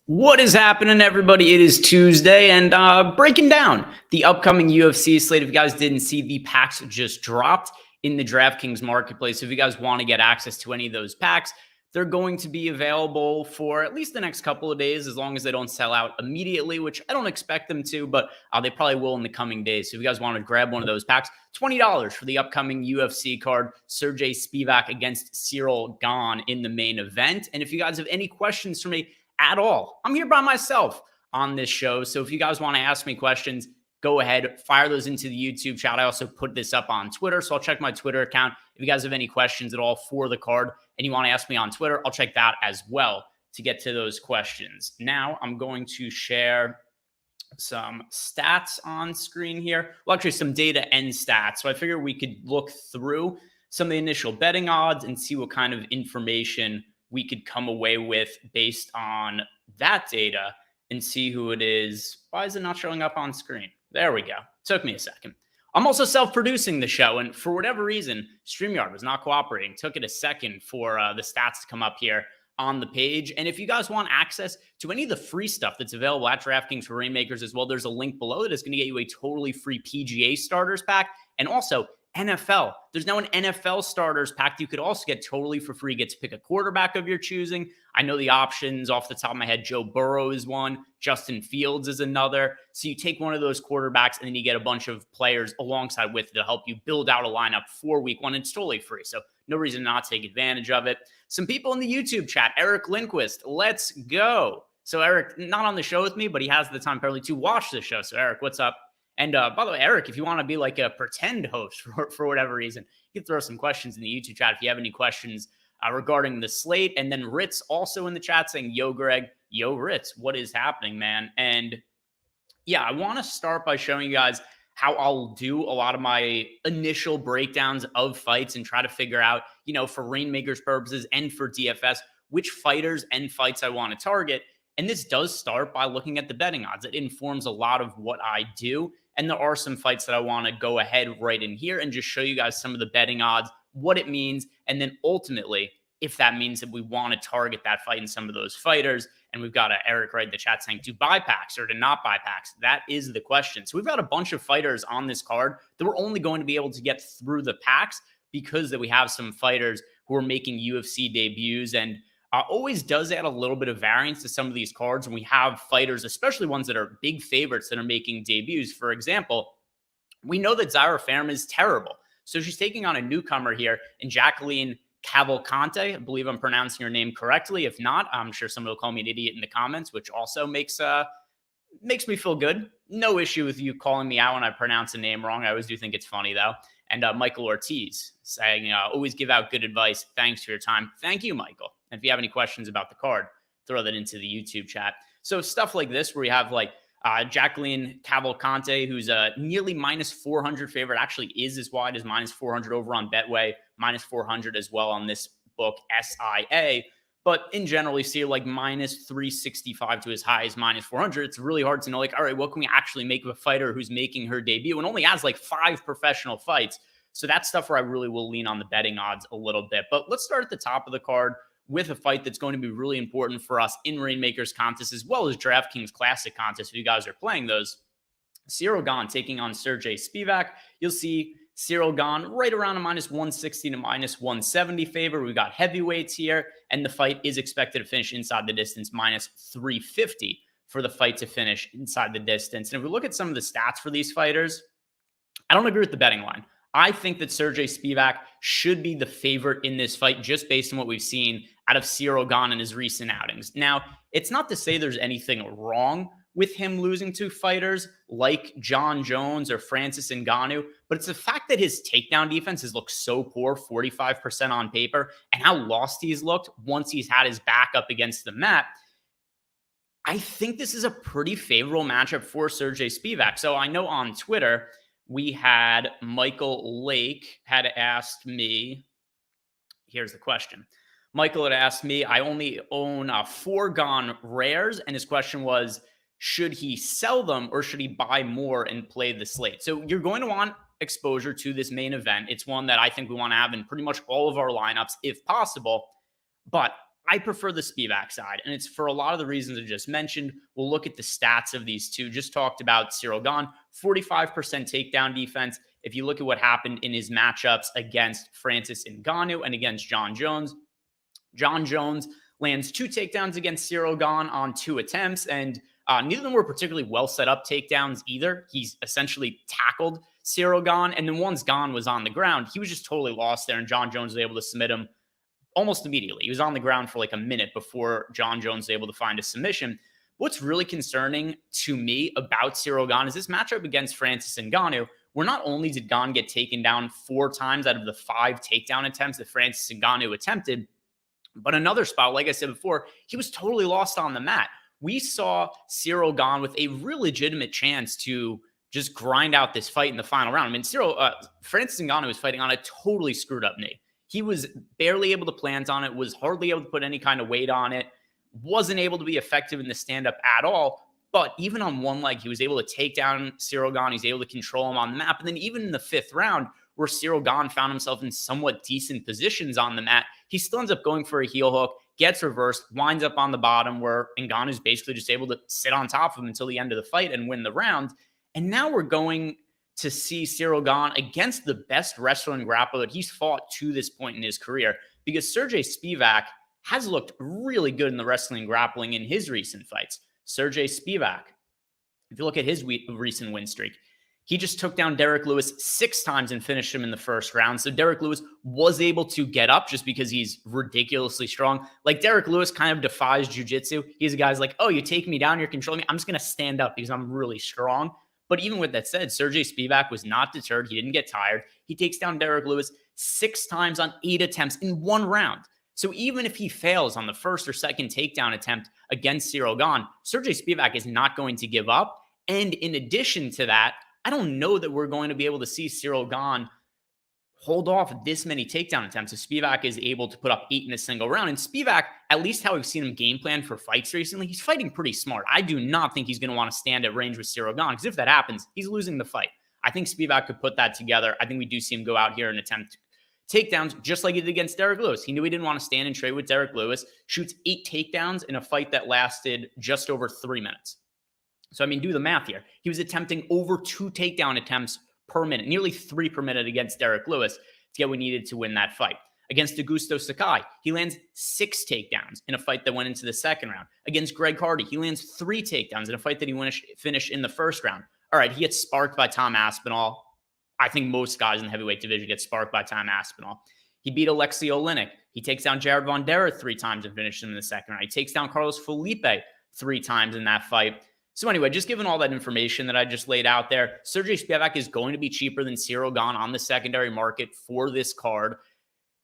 What is happening, everybody? It is Tuesday, and breaking down the upcoming UFC slate. If you guys didn't see, the packs just dropped in the DraftKings marketplace. So if you guys want to get access to any of those packs, they're going to be available for at least the next couple of days, as long as they don't sell out immediately, which I don't expect them to, but they probably will in the coming days. So if you guys want to grab one of those packs, $20 for the upcoming UFC card, Sergey Spivak against Cyril Gane in the main event. And if you guys have any questions for me at all, I'm here by myself on this show. So if you guys want to ask me questions, go ahead, fire those into the YouTube chat. I also put this up on Twitter, so I'll check my Twitter account. If you guys have any questions at all for the card and you want to ask me on Twitter, I'll check that as well to get to those questions. Now I'm going to share some stats on screen here. Well, actually some data and stats. So I figured we could look through some of the initial betting odds and see what kind of information we could come away with based on that data and see who it is. Why is it not showing up on screen? There we go. Took me a second. I'm also self-producing the show, and for whatever reason, StreamYard was not cooperating. Took it a second for the stats to come up here on the page. And if you guys want access to any of the free stuff that's available at DraftKings for Reignmakers as well, there's a link below that is going to get you a totally free PGA starters pack, and also NFL. There's now an NFL starters pack that you could also get totally for free. Get to pick a quarterback of your choosing. I know the options off the top of my head. Joe Burrow is one. Justin Fields is another. So you take one of those quarterbacks and then you get a bunch of players alongside with it to help you build out a lineup for week one. It's totally free. So no reason not to take advantage of it. Some people in the YouTube chat. Eric Lindquist, let's go. So Eric, not on the show with me, but he has the time apparently to watch the show. So Eric, what's up? And by the way, Eric, if you want to be like a pretend host for whatever reason, you can throw some questions in the YouTube chat if you have any questions regarding the slate. And then Ritz also in the chat saying, yo, Greg, yo, Ritz, what is happening, man? And yeah, I want to start by showing you guys how I'll do a lot of my initial breakdowns of fights and try to figure out, you know, for Reignmakers purposes and for DFS, which fighters and fights I want to target. And this does start by looking at the betting odds. It informs a lot of what I do. And there are some fights that I want to go ahead right in here and just show you guys some of the betting odds, what it means, and then ultimately, if that means that we want to target that fight in some of those fighters. And we've got Eric right in the chat saying to buy packs or to not buy packs. That is the question. So we've got a bunch of fighters on this card that we're only going to be able to get through the packs because that we have some fighters who are making UFC debuts, and always does add a little bit of variance to some of these cards when we have fighters, especially ones that are big favorites that are making debuts. For example, we know that Zaira Fairman is terrible. So she's taking on a newcomer here in Jacqueline Cavalcante. I believe I'm pronouncing her name correctly. If not, I'm sure somebody will call me an idiot in the comments, which also makes me feel good. No issue with you calling me out when I pronounce a name wrong. I always do think it's funny, though. And Michael Ortiz saying, always give out good advice. Thanks for your time. Thank you, Michael. And if you have any questions about the card, throw that into the YouTube chat. So stuff like this where you have like Jacqueline Cavalcante, who's a nearly minus 400 favorite, actually is as wide as minus 400 over on Betway, minus 400 as well on this book, SIA. But in general, you see like minus 365 to as high as minus 400. It's really hard to know, like, all right, what can we actually make of a fighter who's making her debut and only has like 5 professional fights? So that's stuff where I really will lean on the betting odds a little bit. But let's start at the top of the card with a fight that's going to be really important for us in Reignmakers contests as well as DraftKings Classic contests if you guys are playing those. Cyril Gane taking on Sergey Spivak. You'll see Cyril Gane right around a minus 160 to minus 170 favor. We've got heavyweights here, and the fight is expected to finish inside the distance, minus 350 for the fight to finish inside the distance. And if we look at some of the stats for these fighters, I don't agree with the betting line. I think that Sergey Spivak should be the favorite in this fight just based on what we've seen out of Cyril Gane in his recent outings. Now, it's not to say there's anything wrong with him losing to fighters like John Jones or Francis Ngannou, but it's the fact that his takedown defense has looked so poor, 45% on paper, and how lost he's looked once he's had his back up against the mat. I think this is a pretty favorable matchup for Sergey Spivak. So I know on Twitter, we had Michael Lake had asked me, here's the question. Michael had asked me, I only own 4 Gane rares, and his question was, should he sell them or should he buy more and play the slate? So you're going to want exposure to this main event. It's one that I think we want to have in pretty much all of our lineups if possible. But I prefer the Spivak side, and it's for a lot of the reasons I just mentioned. We'll look at the stats of these two. Just talked about Cyril Gane, 45% takedown defense. If you look at what happened in his matchups against Francis Ngannou and against Jon Jones, Jon Jones lands 2 takedowns against Cyril Gane on 2 attempts, and neither of them were particularly well set up takedowns either. He's essentially tackled Cyril Gane, and then once Gane was on the ground, he was just totally lost there, and Jon Jones was able to submit him almost immediately. He was on the ground for like a minute before Jon Jones was able to find a submission. What's really concerning to me about Cyril Gane is this matchup against Francis Ngannou, where not only did Gane get taken down 4 times out of the 5 takedown attempts that Francis Ngannou attempted, but another spot, like I said before, he was totally lost on the mat. We saw Cyril Gane with a real legitimate chance to just grind out this fight in the final round. I mean, Francis Ngannou was fighting on a totally screwed up knee. He was barely able to plant on it, was hardly able to put any kind of weight on it, wasn't able to be effective in the stand-up at all. But even on one leg, he was able to take down Cyril Gane. He's able to control him on the map. And then even in the 5th round, where Cyril Gane found himself in somewhat decent positions on the mat, he still ends up going for a heel hook, gets reversed, winds up on the bottom, where Ngannou is basically just able to sit on top of him until the end of the fight and win the round. And now we're going to see Cyril Gane against the best wrestler and grappler that he's fought to this point in his career, because Sergey Spivak has looked really good in the wrestling and grappling in his recent fights. Sergey Spivak, if you look at his recent win streak, he just took down Derek Lewis 6 times and finished him in the first round. So Derek Lewis was able to get up just because he's ridiculously strong. Like, Derek Lewis kind of defies jiu-jitsu. He's a guy's like, oh, you take me down, you're controlling me, I'm just going to stand up because I'm really strong. But even with that said, Sergey Spivak was not deterred. He didn't get tired. He takes down Derek Lewis 6 times on 8 attempts in 1 round. So even if he fails on the first or second takedown attempt against Cyril Gane, Sergey Spivak is not going to give up. And in addition to that, I don't know that we're going to be able to see Cyril Gane hold off this many takedown attempts if Spivak is able to put up 8 in a single round. And Spivak, at least how we've seen him game plan for fights recently, he's fighting pretty smart. I do not think he's going to want to stand at range with Cyril Gane, because if that happens, he's losing the fight. I think Spivak could put that together. I think we do see him go out here and attempt takedowns just like he did against Derek Lewis. He knew he didn't want to stand and trade with Derek Lewis, shoots 8 takedowns in a fight that lasted just over 3 minutes. So, I mean, do the math here. He was attempting over 2 takedown attempts per minute, nearly 3 per minute against Derek Lewis to get what needed to win that fight. Against Augusto Sakai, he lands 6 takedowns in a fight that went into the second round. Against Greg Hardy, he lands 3 takedowns in a fight that he finished in the first round. All right, he gets sparked by Tom Aspinall. I think most guys in the heavyweight division get sparked by Tom Aspinall. He beat Alexei Oleinik. He takes down Jared Von Dera 3 times and finishes him in the second round. He takes down Carlos Felipe 3 times in that fight. So anyway, just given all that information that I just laid out there, Sergey Spivak is going to be cheaper than Cyril Gane on the secondary market for this card.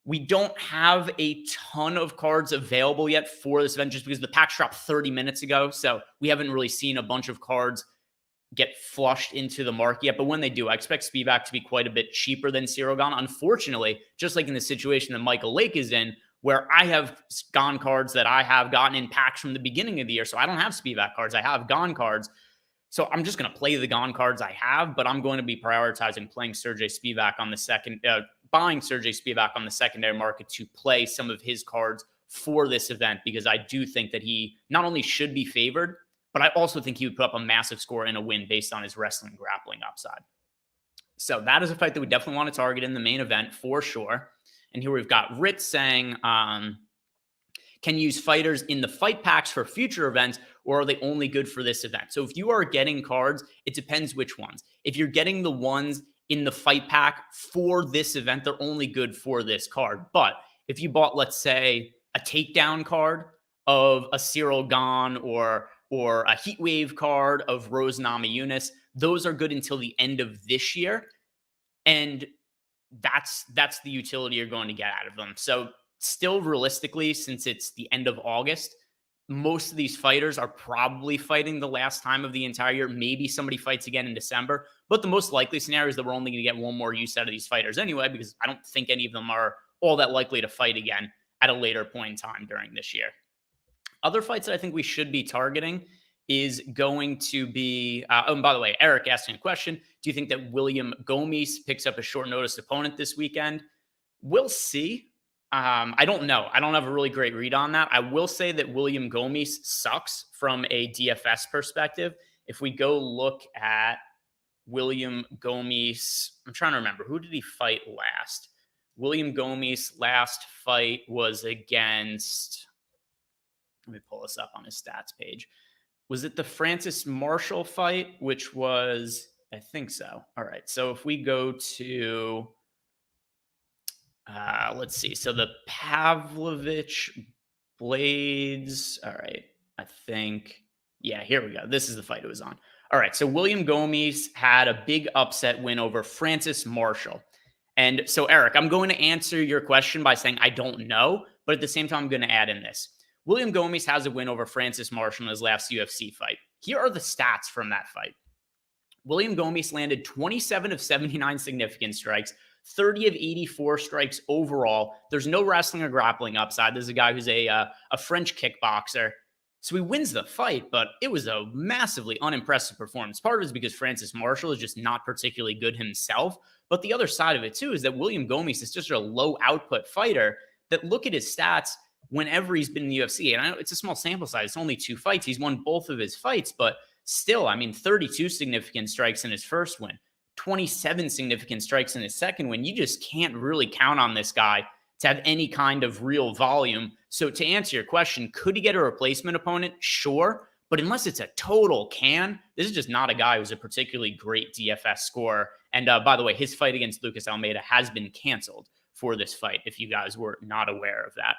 We don't have a ton of cards available yet for this event just because the packs dropped 30 minutes ago. So we haven't really seen a bunch of cards get flushed into the market yet. But when they do, I expect Spivak to be quite a bit cheaper than Cyril Gane. Unfortunately, just like in the situation that Michael Lake is in, where I have Gane cards that I have gotten in packs from the beginning of the year. So I don't have Spivak cards. I have Gane cards. So I'm just going to play the Gane cards I have, but I'm going to be prioritizing playing Sergey Spivak on the buying Sergey Spivak on the secondary market to play some of his cards for this event, because I do think that he not only should be favored, but I also think he would put up a massive score and a win based on his wrestling grappling upside. So that is a fight that we definitely want to target in the main event for sure. And here we've got Ritz saying, can use fighters in the fight packs for future events, or are they only good for this event? So if you are getting cards, it depends which ones. If you're getting the ones in the fight pack for this event, they're only good for this card. But if you bought, let's say, a takedown card of a Cyril Gane or a Heatwave card of Rose Namajunas, those are good until the end of this year. And that's the utility you're going to get out of them. So still realistically, since it's the end of August, most of these fighters are probably fighting the last time of the entire year. Maybe somebody fights again in December, but the most likely scenario is that we're only going to get one more use out of these fighters anyway, because I don't think any of them are all that likely to fight again at a later point in time during this year. Other fights that I think we should be targeting is going to be, and by the way, Eric asking a question, do you think that William Gomis picks up a short notice opponent this weekend? We'll see. I don't know. I don't have a really great read on that. I will say that William Gomis sucks from a DFS perspective. If we go look at William Gomis, I'm trying to remember, who did he fight last? William Gomis' last fight was against, let me pull this up on his stats page. Was it the Francis Marshall fight, which was, I think so. All right. So if we go to, let's see. So the Pavlovich Blades. All right. I think, yeah, here we go. This is the fight it was on. All right. So William Gomis had a big upset win over Francis Marshall. And so, Eric, I'm going to answer your question by saying I don't know, but at the same time, I'm going to add in this. William Gomis has a win over Francis Marshall in his last UFC fight. Here are the stats from that fight. William Gomis landed 27 of 79 significant strikes, 30 of 84 strikes overall. There's no wrestling or grappling upside. This is a guy who's a French kickboxer. So he wins the fight, but it was a massively unimpressive performance. Part of it is because Francis Marshall is just not particularly good himself. But the other side of it, too, is that William Gomis is just a low output fighter that, look at his stats whenever he's been in the UFC. And I know it's a small sample size. It's only 2 fights. He's won both of his fights, but still, I mean, 32 significant strikes in his first win, 27 significant strikes in his second win. You just can't really count on this guy to have any kind of real volume. So to answer your question, could he get a replacement opponent? Sure. But unless it's a total can, this is just not a guy who's a particularly great DFS scorer. And by the way, his fight against Lucas Almeida has been canceled for this fight, if you guys were not aware of that.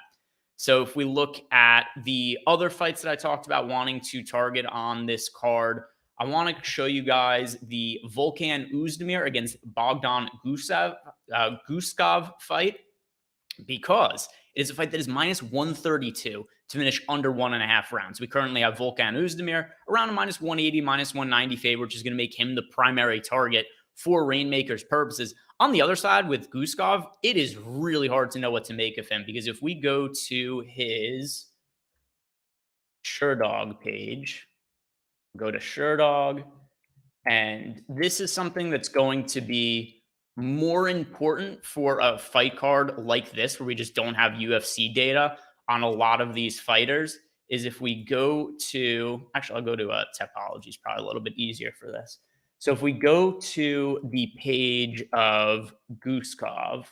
So if we look at the other fights that I talked about wanting to target on this card, I want to show you guys the Volkan Oezdemir against Bogdan Guskov fight, because it is a fight that is minus 132 to finish under 1.5 rounds. We currently have Volkan Oezdemir around a minus 180, minus 190 favor, which is going to make him the primary target for Reignmakers purposes. On the other side with Guskov, it is really hard to know what to make of him, because if we go to his Sherdog page, go to Sherdog, and this is something that's going to be more important for a fight card like this, where we just don't have UFC data on a lot of these fighters, is if we go to, actually, I'll go to Topology, is probably a little bit easier for this. So if we go to the page of Guskov,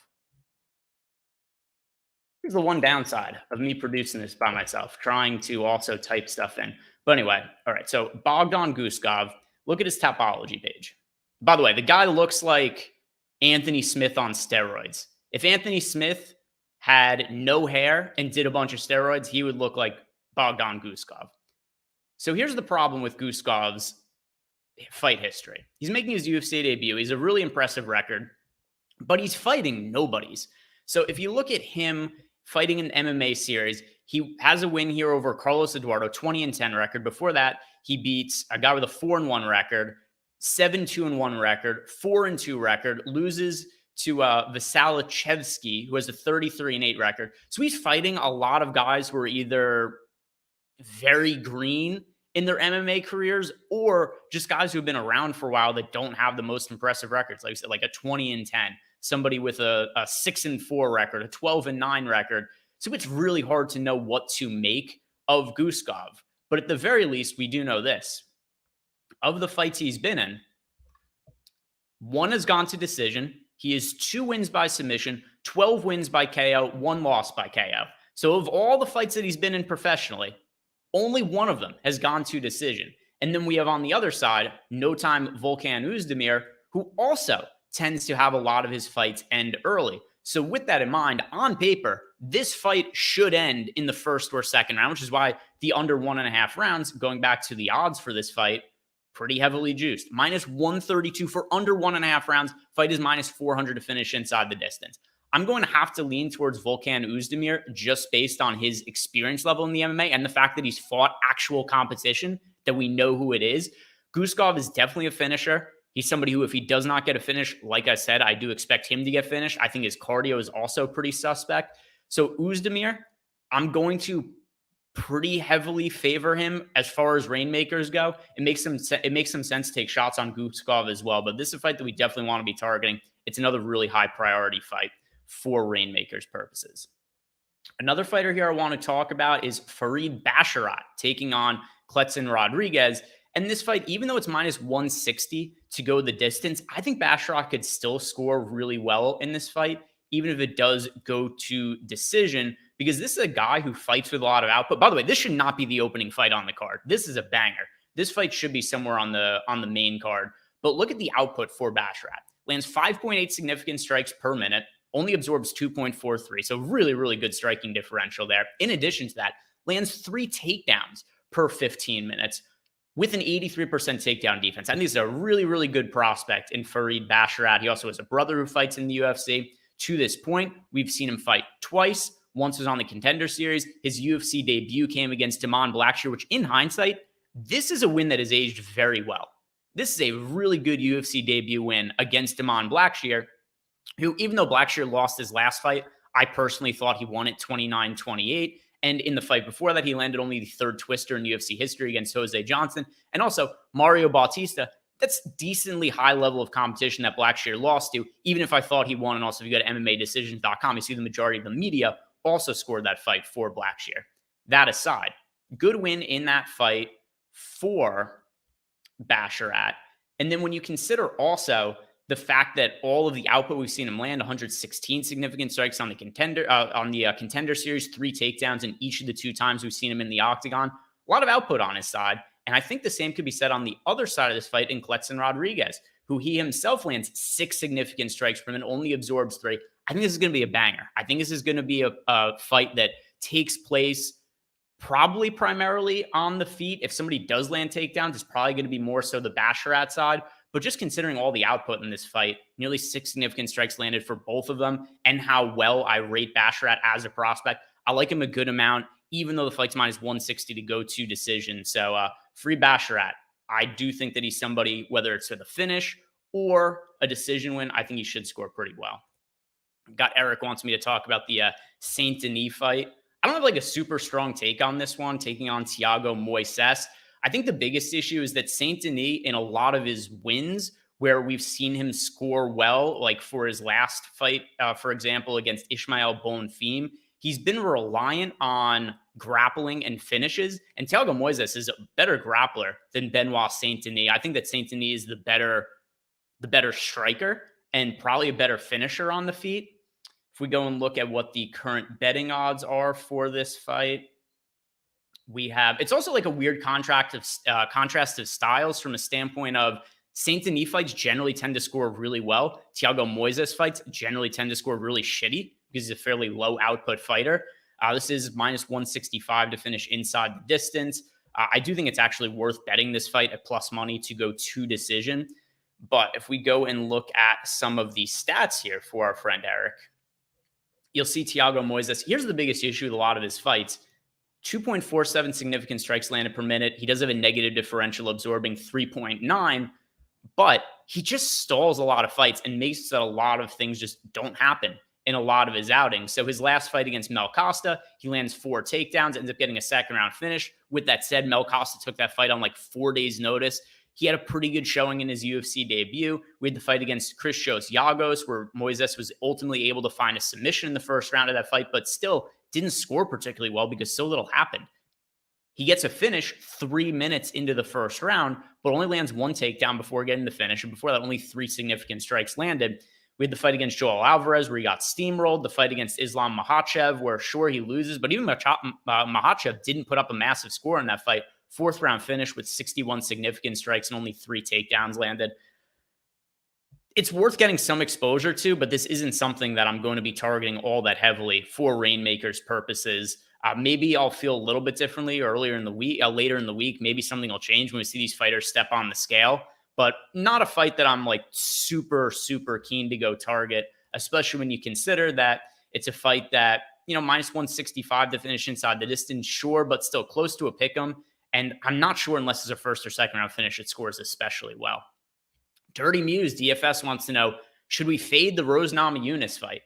here's the one downside of me producing this by myself, trying to also type stuff in. But anyway, all right, so Bogdan Guskov, look at his Topology page. By the way, the guy looks like Anthony Smith on steroids. If Anthony Smith had no hair and did a bunch of steroids, he would look like Bogdan Guskov. So here's the problem with Guskov's fight history. He's making his UFC debut. He's a really impressive record, but he's fighting nobodies. So if you look at him fighting an MMA series, he has a win here over Carlos Eduardo, 20-10 record. Before that, he beats a guy with a 4-1 record, 7-2-1 record, 4-2 record, loses to Vasilichevsky, who has a 33-8 record. So he's fighting a lot of guys who are either very green in their MMA careers, or just guys who have been around for a while that don't have the most impressive records. Like I said, like a 20-10, somebody with a 6-4 record, a 12-9 record. So it's really hard to know what to make of Guskov. But at the very least, we do know this. Of the fights he's been in, 1 has gone to decision. He has 2 wins by submission, 12 wins by KO, 1 loss by KO. So of all the fights that he's been in professionally, only 1 of them has gone to decision. And then we have on the other side, no-time Volkan Oezdemir, who also tends to have a lot of his fights end early. So with that in mind, on paper, this fight should end in the first or second round, which is why the under 1.5 rounds, going back to the odds for this fight, pretty heavily juiced. Minus 132 for under 1.5 rounds. Fight is minus 400 to finish inside the distance. I'm going to have to lean towards Volkan Oezdemir just based on his experience level in the MMA and the fact that he's fought actual competition, that we know who it is. Guskov is definitely a finisher. He's somebody who, if he does not get a finish, like I said, I do expect him to get finished. I think his cardio is also pretty suspect. So Oezdemir, I'm going to pretty heavily favor him as far as Reignmakers go. It makes some sense to take shots on Guskov as well, but this is a fight that we definitely want to be targeting. It's another really high priority fight for Reignmakers purposes. Another fighter here I want to talk about is Farid Basharat taking on Kletzin Rodriguez. And this fight, even though it's minus 160 to go the distance, I think Basharat could still score really well in this fight, even if it does go to decision, because this is a guy who fights with a lot of output. By the way, this should not be the opening fight on the card. This is a banger. This fight should be somewhere on the main card. But look at the output for Basharat. Lands 5.8 significant strikes per minute, only absorbs 2.43. So really, really good striking differential there. In addition to that, lands 3 takedowns per 15 minutes with an 83% takedown defense. I think this is a really, really good prospect in Farid Basharat. He also has a brother who fights in the UFC. To this point, we've seen him fight twice. Once was on the Contender Series. His UFC debut came against Damon Blackshear, which in hindsight, this is a win that has aged very well. This is a really good UFC debut win against Damon Blackshear, who, even though Blackshear lost his last fight, I personally thought he won it 29-28. And in the fight before that, he landed only the 3rd twister in UFC history against Jose Johnson. And also Mario Bautista. That's decently high level of competition that Blackshear lost to, even if I thought he won. And also, if you go to MMADecisions.com, you see the majority of the media also scored that fight for Blackshear. That aside, good win in that fight for Basharat. And then when you consider also the fact that all of the output we've seen him land, 116 significant strikes on the contender series, 3 takedowns in each of the 2 times we've seen him in the octagon, a lot of output on his side. And I think the same could be said on the other side of this fight in Kletzin Rodriguez, who he himself lands 6 significant strikes per minute, only absorbs 3. I think this is going to be a banger. I think this is going to be a fight that takes place probably primarily on the feet. If somebody does land takedowns, it's probably going to be more so the Basharat side. But just considering all the output in this fight, nearly 6 significant strikes landed for both of them, and how well I rate Basharat as a prospect, I like him a good amount, even though the fight's minus 160 to go to decision. So free Basharat. I do think that he's somebody, whether it's for the finish or a decision win, I think he should score pretty well. Got Eric wants me to talk about the Saint Denis fight. I don't have like a super strong take on this one, taking on Thiago Moises. I think the biggest issue is that Saint Denis, in a lot of his wins, where we've seen him score well, like for his last fight, for example, against Ismael Bonfim, he's been reliant on grappling and finishes. And Thiago Moises is a better grappler than Benoit Saint Denis. I think that Saint Denis is the better striker and probably a better finisher on the feet. If we go and look at what the current betting odds are for this fight, we have, it's also like a weird contrast of styles from a standpoint of Saint Denis fights generally tend to score really well. Thiago Moises fights generally tend to score really shitty because he's a fairly low output fighter. This is minus 165 to finish inside the distance. I do think it's actually worth betting this fight at plus money to go to decision. But if we go and look at some of the stats here for our friend Eric, you'll see Thiago Moises. Here's the biggest issue with a lot of his fights. 2.47 significant strikes landed per minute. He does have a negative differential, absorbing 3.9, but he just stalls a lot of fights and makes it so that a lot of things just don't happen in a lot of his outings. So his last fight against Mel Costa, he lands 4 takedowns, ends up getting a second round finish. With that said, Mel Costa took that fight on like 4 days notice. He had a pretty good showing in his UFC debut. We had the fight against Christos Giagos, where Moises was ultimately able to find a submission in the first round of that fight, but still didn't score particularly well because so little happened. He gets a finish 3 minutes into the first round, but only lands 1 takedown before getting the finish. And before that, only 3 significant strikes landed. We had the fight against Joel Alvarez, where he got steamrolled. The fight against Islam Makhachev, where sure he loses, but even Makhachev didn't put up a massive score in that fight. 4th round finish with 61 significant strikes and only 3 takedowns landed. It's worth getting some exposure to, but this isn't something that I'm going to be targeting all that heavily for Reignmakers purposes. Maybe I'll feel a little bit differently later in the week. Maybe something will change when we see these fighters step on the scale, but not a fight that I'm like super, super keen to go target, especially when you consider that it's a fight that, minus 165 to finish inside the distance, sure, but still close to a pick'em. And I'm not sure unless it's a first or second round finish, it scores especially well. Dirty Muse, DFS wants to know, should we fade the Rose Namajunas fight?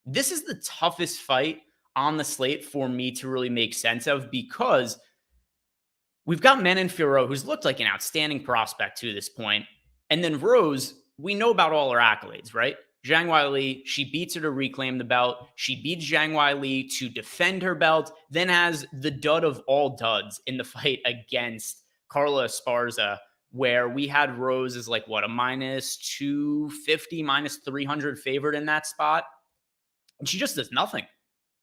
This is the toughest fight on the slate for me to really make sense of because we've got Manon Fiorot, who's looked like an outstanding prospect to this point. And then Rose, we know about all her accolades, right? Zhang Weili, she beats her to reclaim the belt. She beats Zhang Weili to defend her belt, then has the dud of all duds in the fight against Carla Esparza, where we had Rose as like, what, a minus 250, minus 300 favorite in that spot. And she just does nothing.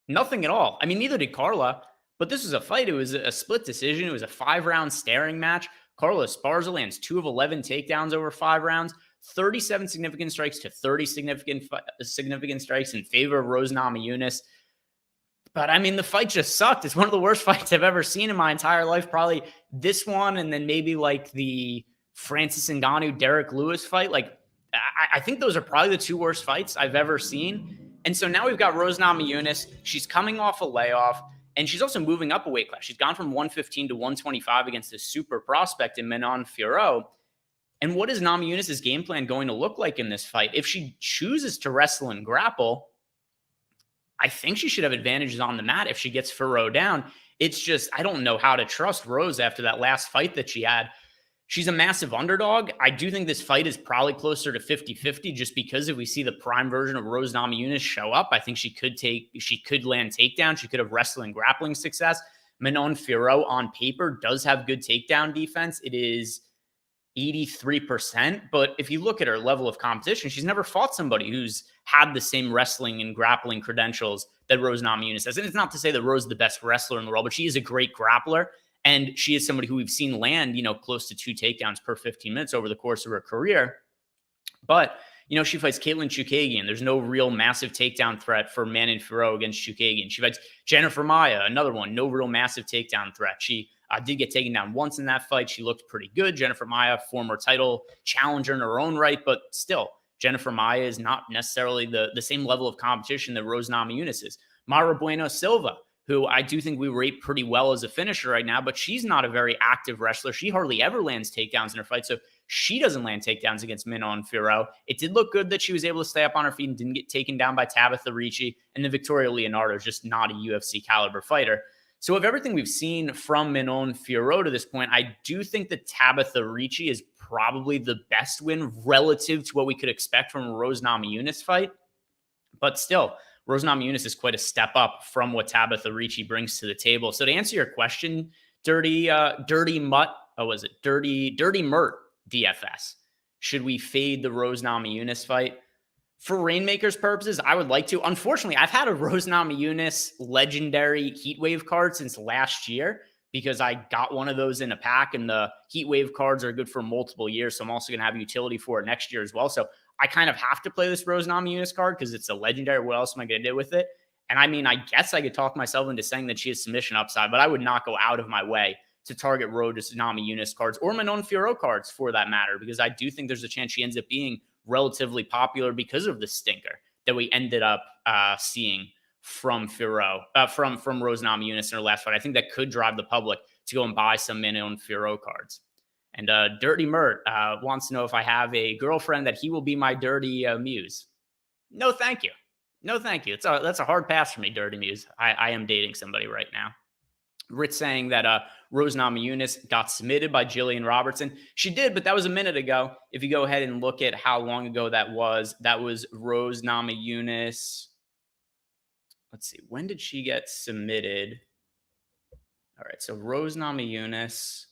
Nothing at all. I mean, neither did Carla, but this was a fight. It was a split decision. It was a 5-round staring match. Carla Esparza lands 2 of 11 takedowns over 5 rounds, 37 significant strikes to 30 significant strikes in favor of Rose Namajunas. But I mean, the fight just sucked. It's one of the worst fights I've ever seen in my entire life. Probably this one, and then maybe like the Francis Ngannou, Derek Lewis fight. Like, I think those are probably the 2 worst fights I've ever seen. And so now we've got Rose Namajunas. She's coming off a layoff, and she's also moving up a weight class. She's gone from 115 to 125 against this super prospect in Manon Fiorot. And what is Namajunas' game plan going to look like in this fight? If she chooses to wrestle and grapple, I think she should have advantages on the mat if she gets Fiorot down. It's just, I don't know how to trust Rose after that last fight that she had. She's a massive underdog. I do think this fight is probably closer to 50-50 just because if we see the prime version of Rose Namajunas show up, I think she could land takedown. She could have wrestling and grappling success. Manon Fiorot on paper does have good takedown defense. It is 83%. But if you look at her level of competition, she's never fought somebody who's had the same wrestling and grappling credentials that Rose Namajunas has. And it's not to say that Rose is the best wrestler in the world, but she is a great grappler. And she is somebody who we've seen land, close to 2 takedowns per 15 minutes over the course of her career. But, she fights Caitlin Chookagian. There's no real massive takedown threat for Manon Fiorot against Chookagian. She fights Jennifer Maia, another one, no real massive takedown threat. She did get taken down once in that fight. She looked pretty good. Jennifer Maia, former title challenger in her own right, but still, Jennifer Maia is not necessarily the same level of competition that Rose Namajunas is. Mayra Bueno Silva, who I do think we rate pretty well as a finisher right now, but she's not a very active wrestler. She hardly ever lands takedowns in her fight, so she doesn't land takedowns against Manon Fiorot. It did look good that she was able to stay up on her feet and didn't get taken down by Tabitha Ricci, and then Victoria Leonardo is just not a UFC caliber fighter. So of everything we've seen from Manon Fiorot to this point, I do think that Tabitha Ricci is probably the best win relative to what we could expect from a Rose Namajunas fight, but still, Rose Namajunas is quite a step up from what Tabitha Ricci brings to the table. So to answer your question, Dirty Mert DFS. Should we fade the Rose Namajunas fight? For Reignmakers purposes, I would like to. Unfortunately, I've had a Rose Namajunas legendary Heatwave card since last year because I got one of those in a pack, and the Heatwave cards are good for multiple years. So I'm also going to have utility for it next year as well. So I kind of have to play this Rose Namajunas card because it's a legendary. What else am I going to do with it? And I mean, I guess I could talk myself into saying that she has submission upside, but I would not go out of my way to target Rose Namajunas cards or Manon Fiorot cards for that matter, because I do think there's a chance she ends up being relatively popular because of the stinker that we ended up seeing from Fiorot, from Rose Namajunas in her last fight. I think that could drive the public to go and buy some Manon Fiorot cards. And Dirty Mert wants to know if I have a girlfriend that he will be my dirty muse. No, thank you. No, thank you. That's a hard pass for me, Dirty Muse. I am dating somebody right now. Ritz saying that Rose Namajunas got submitted by Jillian Robertson. She did, but that was a minute ago. If you go ahead and look at how long ago that was Rose Namajunas. Let's see. When did she get submitted? All right. So Rose Namajunas.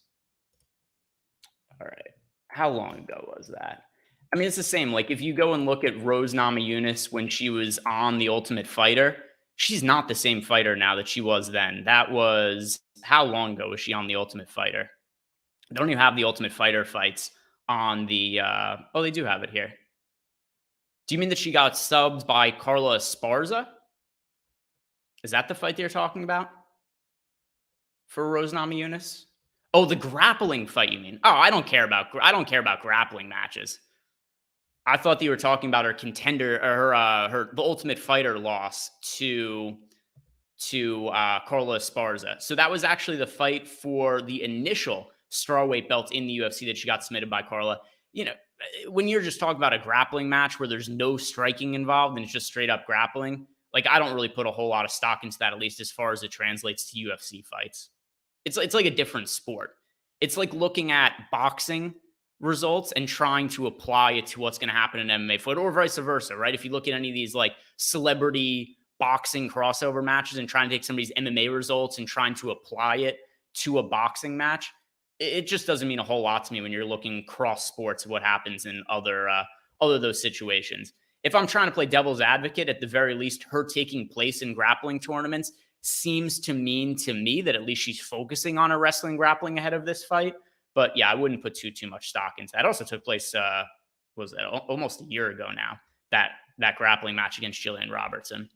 All right. How long ago was that? I mean, it's the same. Like, if you go and look at Rose Namajunas when she was on The Ultimate Fighter, she's not the same fighter now that she was then. That was, how long ago was she on The Ultimate Fighter? They don't even have The Ultimate Fighter fights on the, oh, they do have it here. Do you mean that she got subbed by Carla Esparza? Is that the fight they're talking about? For Rose Namajunas? Oh, the grappling fight, you mean? Oh, I don't care about grappling matches. I thought that you were talking about her contender, or the Ultimate Fighter loss to Carla Esparza. So that was actually the fight for the initial strawweight belt in the UFC that she got submitted by Carla. You know, when you're just talking about a grappling match where there's no striking involved and it's just straight up grappling, like, I don't really put a whole lot of stock into that, at least as far as it translates to UFC fights. It's like a different sport. It's like looking at boxing results and trying to apply it to what's going to happen in MMA fight, or vice versa, right? If you look at any of these like celebrity boxing crossover matches and trying to take somebody's MMA results and trying to apply it to a boxing match, it just doesn't mean a whole lot to me when you're looking cross sports of what happens in other those situations. If I'm trying to play devil's advocate, at the very least, her taking place in grappling tournaments seems to mean to me that at least she's focusing on her wrestling grappling ahead of this fight. But yeah, I wouldn't put too much stock into that. It also took place, was that almost a year ago now, that grappling match against Jillian Robertson.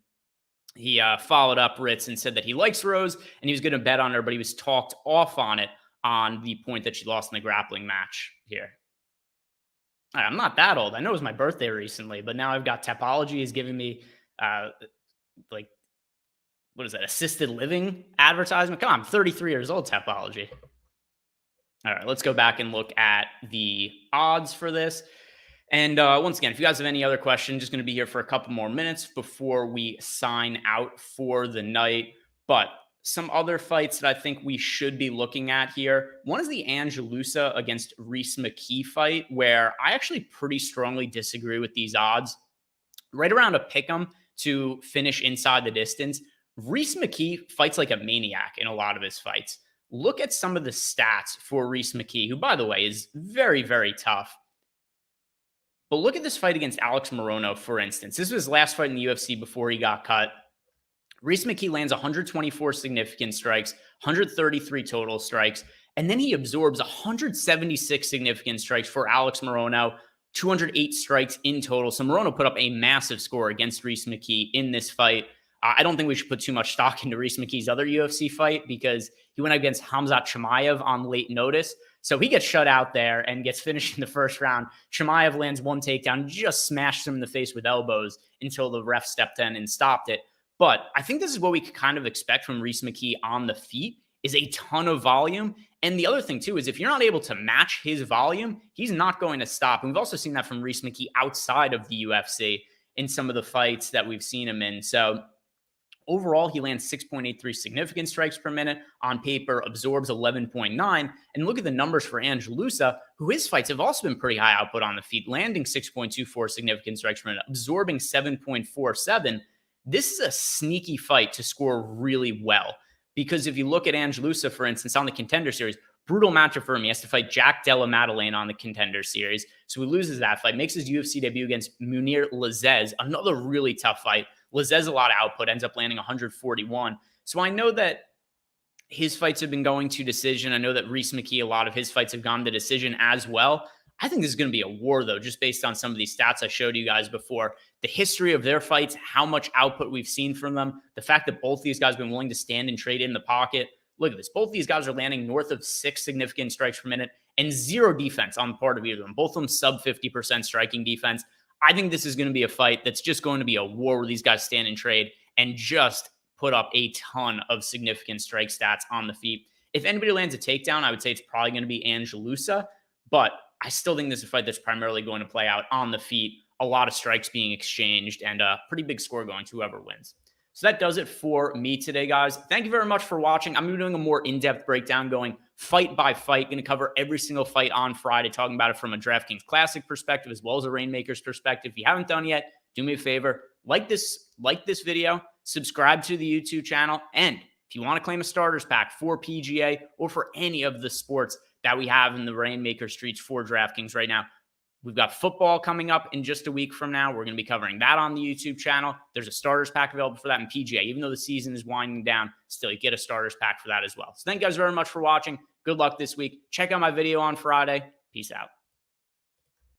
He followed up Ritz and said that he likes Rose and he was going to bet on her, but he was talked off on it on the point that she lost in the grappling match here. I'm not that old. I know it was my birthday recently, but now I've got Tapology is giving me like, what is that, assisted living advertisement? Come on, I'm 33 years old, Tapology. All right, let's go back and look at the odds for this. And once again, if you guys have any other questions, just going to be here for a couple more minutes before we sign out for the night. But some other fights that I think we should be looking at here. One is the Angelusa against Reese McKee fight, where I actually pretty strongly disagree with these odds. Right around a pick'em to finish inside the distance. Reese McKee fights like a maniac in a lot of his fights. Look at some of the stats for Reese McKee, who, by the way, is very, very tough. But look at this fight against Alex Morono, for instance. This was his last fight in the UFC before he got cut. Reese McKee lands 124 significant strikes, 133 total strikes, and then he absorbs 176 significant strikes for Alex Morono, 208 strikes in total. So Morono put up a massive score against Reese McKee in this fight. I don't think we should put too much stock into Reese McKee's other UFC fight because he went against Hamzat Chimaev on late notice. So he gets shut out there and gets finished in the first round. Chimaev lands one takedown, just smashed him in the face with elbows until the ref stepped in and stopped it. But I think this is what we could kind of expect from Reese McKee on the feet, is a ton of volume. And the other thing, too, is if you're not able to match his volume, he's not going to stop. And we've also seen that from Reese McKee outside of the UFC in some of the fights that we've seen him in. So overall, he lands 6.83 significant strikes per minute. On paper, absorbs 11.9. And look at the numbers for Angelusa, who his fights have also been pretty high output on the feet, landing 6.24 significant strikes per minute, absorbing 7.47. This is a sneaky fight to score really well. Because if you look at Angelusa, for instance, on the Contender Series, brutal matchup for him. He has to fight Jack Della Maddalena on the Contender Series. So he loses that fight, makes his UFC debut against Munir Lazez, another really tough fight. Lazez, a lot of output, ends up landing 141. So I know that his fights have been going to decision. I know that Reese McKee, a lot of his fights have gone to decision as well. I think this is going to be a war, though, just based on some of these stats I showed you guys before. The history of their fights, how much output we've seen from them, the fact that both these guys have been willing to stand and trade in the pocket. Look at this. Both these guys are landing north of 6 significant strikes per minute and 0 defense on the part of either of them. Both of them sub 50% striking defense. I think this is going to be a fight that's just going to be a war where these guys stand and trade and just put up a ton of significant strike stats on the feet. If anybody lands a takedown, I would say it's probably going to be Angelusa, but I still think this is a fight that's primarily going to play out on the feet, a lot of strikes being exchanged, and a pretty big score going to whoever wins. So that does it for me today, guys. Thank you very much for watching. I'm doing a more in-depth breakdown going fight by fight. Going to cover every single fight on Friday, talking about it from a DraftKings Classic perspective as well as a Reignmakers perspective. If you haven't done yet, do me a favor. Like this video, subscribe to the YouTube channel, and if you want to claim a starters pack for PGA or for any of the sports that we have in the Reignmaker streets for DraftKings right now, we've got football coming up in just a week from now. We're going to be covering that on the YouTube channel. There's a starters pack available for that in PGA. Even though the season is winding down, still you get a starters pack for that as well. So thank you guys very much for watching. Good luck this week. Check out my video on Friday. Peace out.